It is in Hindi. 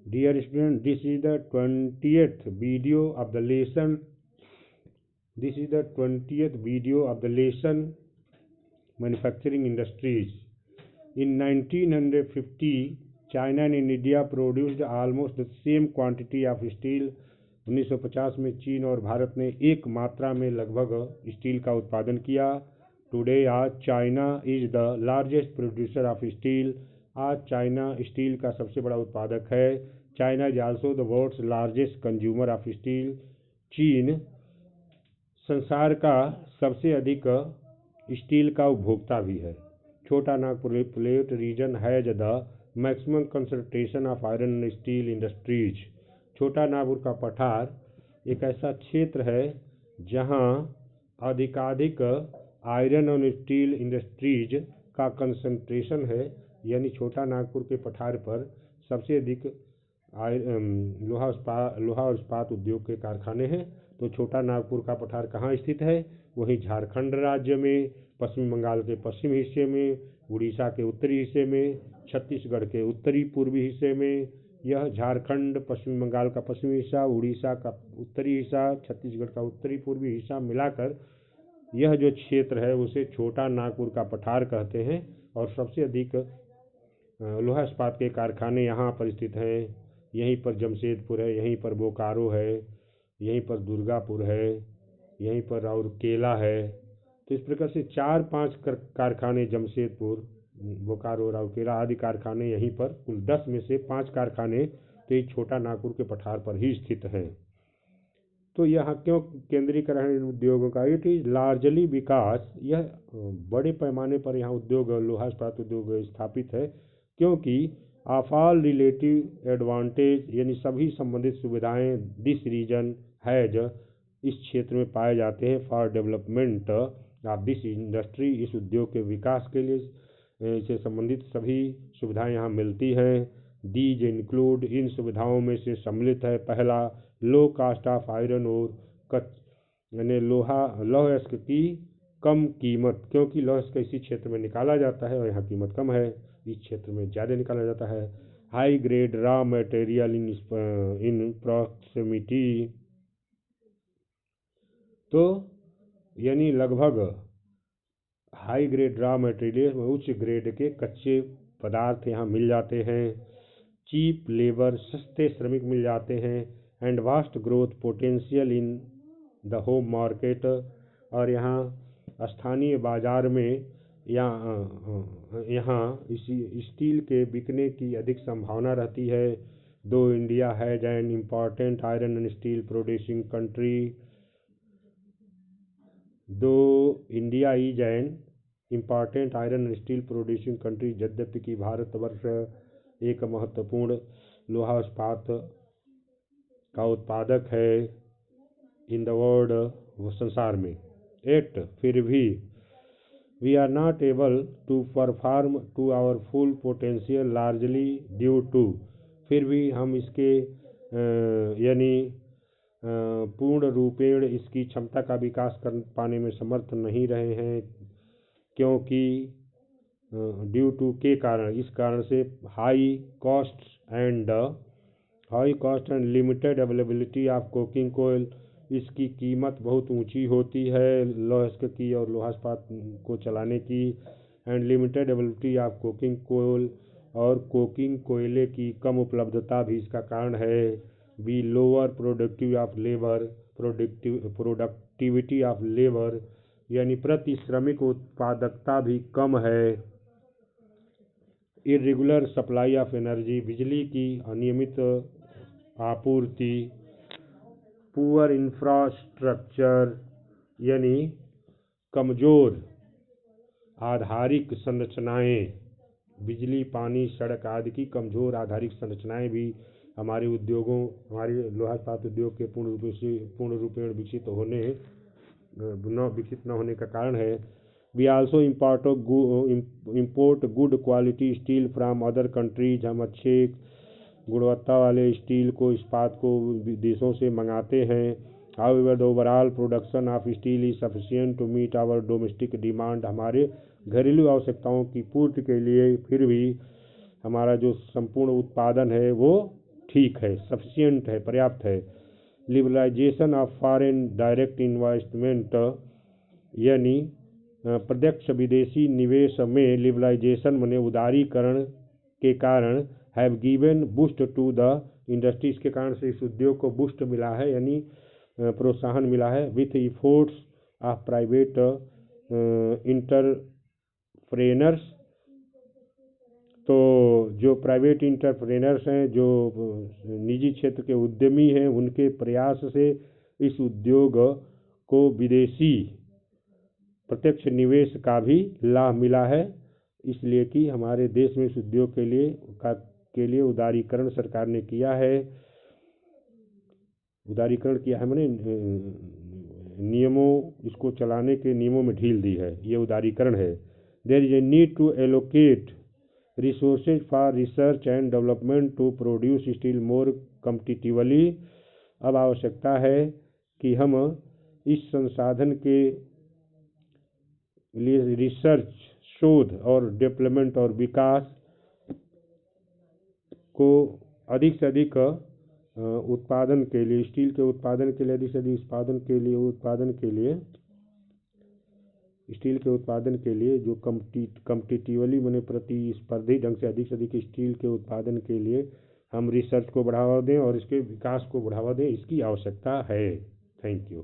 Dear student, this is the 20th video of the lesson. This is the 20th video of the lesson manufacturing industries. In 1950, China and India produced almost the same quantity of steel. 1950 में चीन और भारत ने एक मात्रा में लगभग स्टील का उत्पादन किया. टुडे आज China is the largest producer of steel. आज चाइना स्टील का सबसे बड़ा उत्पादक है. China is also the world's largest consumer of steel. चीन संसार का सबसे अधिक स्टील का उपभोक्ता भी है. छोटा Nagpur plate reason has the maximum concentration of iron and steel industries. छोटा नागपुर का पठार एक ऐसा क्षेत्र है जहां अधिकाधिक आयरन और स्टील इंडस्ट्रीज का कंसंट्रेशन है. यानी छोटा नागपुर के पठार पर सबसे अधिक लोहा और इस्पात उद्योग के कारखाने हैं. तो छोटा नागपुर का पठार कहाँ स्थित है? वहीं झारखंड राज्य में, पश्चिम बंगाल के पश्चिमी हिस्से में, उड़ीसा के उत्तरी हिस्से में, छत्तीसगढ़ के उत्तरी पूर्वी हिस्से में. यह झारखंड, पश्चिम बंगाल का पश्चिमी हिस्सा, उड़ीसा का उत्तरी हिस्सा, छत्तीसगढ़ का उत्तरी पूर्वी हिस्सा मिलाकर यह जो क्षेत्र है उसे छोटा नागपुर का पठार कहते हैं. और सबसे अधिक लोहा इस्पात के कारखाने यहाँ पर स्थित हैं. यहीं पर जमशेदपुर है, यहीं पर बोकारो है, यहीं पर दुर्गापुर है, यहीं पर राउरकेला है. तो इस प्रकार से 4-5 कारखाने, जमशेदपुर, बोकारो, राउरकेला आदि कारखाने यहीं पर, कुल 10 में से 5 कारखाने तो ये छोटा नागपुर के पठार पर ही स्थित हैं. तो यहाँ क्यों केंद्रीकरण इन उद्योगों का? इट इज लार्जली विकास. यह बड़े पैमाने पर यहाँ उद्योग, लोहा इस्पात उद्योग स्थापित है क्योंकि ऑफ ऑल रिलेटिव एडवांटेज, यानी सभी संबंधित सुविधाएं दिस रीजन हैज, इस क्षेत्र में पाए जाते हैं. For development of this industry, इस उद्योग के विकास के लिए इससे संबंधित सभी सुविधाएं यहाँ मिलती हैं. दीज इंक्लूड, इन सुविधाओं में से सम्मिलित है पहला, लो कास्ट ऑफ आयरन और यानी लौह अयस्क की कम कीमत, क्योंकि लौह अयस्क इसी क्षेत्र में निकाला जाता है और यहाँ कीमत कम है, इस क्षेत्र में ज़्यादा निकाला जाता है. High grade raw material in proximity, तो यानी लगभग हाई ग्रेड रॉ मटेरियल, उच्च ग्रेड के कच्चे पदार्थ यहाँ मिल जाते हैं. चीप लेबर, सस्ते श्रमिक मिल जाते हैं. And vast growth potential in the home market, और यहाँ स्थानीय बाजार में यहाँ इसी स्टील के बिकने की अधिक संभावना रहती है. Though India has an important iron and steel producing country, though India is an important iron and steel producing country, यद्यपि कि भारतवर्ष एक महत्वपूर्ण लोहा इस्पात का उत्पादक है इन द वर्ल्ड, वो संसार में. एट फिर भी we are not able to perform to our full potential largely due to, फिर भी हम इसके यानी पूर्ण रूपेण इसकी क्षमता का विकास कर पाने में समर्थ नहीं रहे हैं, क्योंकि ड्यू टू के कारण, इस कारण से high cost and limited availability of coking coal, इसकी कीमत बहुत ऊंची होती है लौह अयस्क की और लोहा इस्पात को चलाने की. And limited availability of coking coal, और कोकिंग कोयले की कम उपलब्धता भी इसका कारण है. Be lower productivity of labour, यानी प्रति श्रमिक उत्पादकता भी कम है. इरेगुलर सप्लाई ऑफ एनर्जी, बिजली की अनियमित आपूर्ति. पुअर इंफ्रास्ट्रक्चर, यानी कमज़ोर आधारिक संरचनाएं, बिजली, पानी, सड़क आदि की कमज़ोर आधारिक संरचनाएं भी हमारे उद्योगों, हमारे लोहा इस्पात उद्योग के पूर्ण रूपेण विकसित न होने का कारण है. We also import good quality steel from other countries, हम अच्छे गुणवत्ता वाले स्टील को, इस्पात को देशों से मंगाते हैं. However the overall production of steel is sufficient to meet our domestic demand, हमारे घरेलू आवश्यकताओं की पूर्ति के लिए फिर भी हमारा जो संपूर्ण उत्पादन है वो ठीक है, सफिशिएंट है, पर्याप्त है। Liberalisation of foreign direct investment, यानी प्रत्यक्ष विदेशी निवेश में लिबरलाइजेशन माने उदारीकरण के कारण have given boost to the industries, के कारण से इस उद्योग को बूस्ट मिला है, यानी प्रोत्साहन मिला है। With efforts of private entrepreneurs, तो जो प्राइवेट इंटरप्रेनर्स हैं, जो निजी क्षेत्र के उद्यमी हैं, उनके प्रयास से इस उद्योग को विदेशी प्रत्यक्ष निवेश का भी लाभ मिला है, इसलिए कि हमारे देश में इस उद्योग के लिए उदारीकरण सरकार ने किया है। उदारीकरण किया है मैंने नियमों, इसको चलाने के नियमों में ढील दी है, ये उदारीकरण है। There is a need to allocate resources for research and development to produce steel more competitively. अब आवश्यकता है कि हम इस संसाधन के लिए रिसर्च, शोध और डेवलपमेंट और विकास को अधिक से अधिक उत्पादन के लिए, स्टील के उत्पादन के लिए, अधिक से अधिक स्टील के उत्पादन के लिए जो कम्पिटिटिवली माने प्रतिस्पर्धी ढंग से अधिक स्टील के उत्पादन के लिए हम रिसर्च को बढ़ावा दें और इसके विकास को बढ़ावा दें, इसकी आवश्यकता है। Thank you.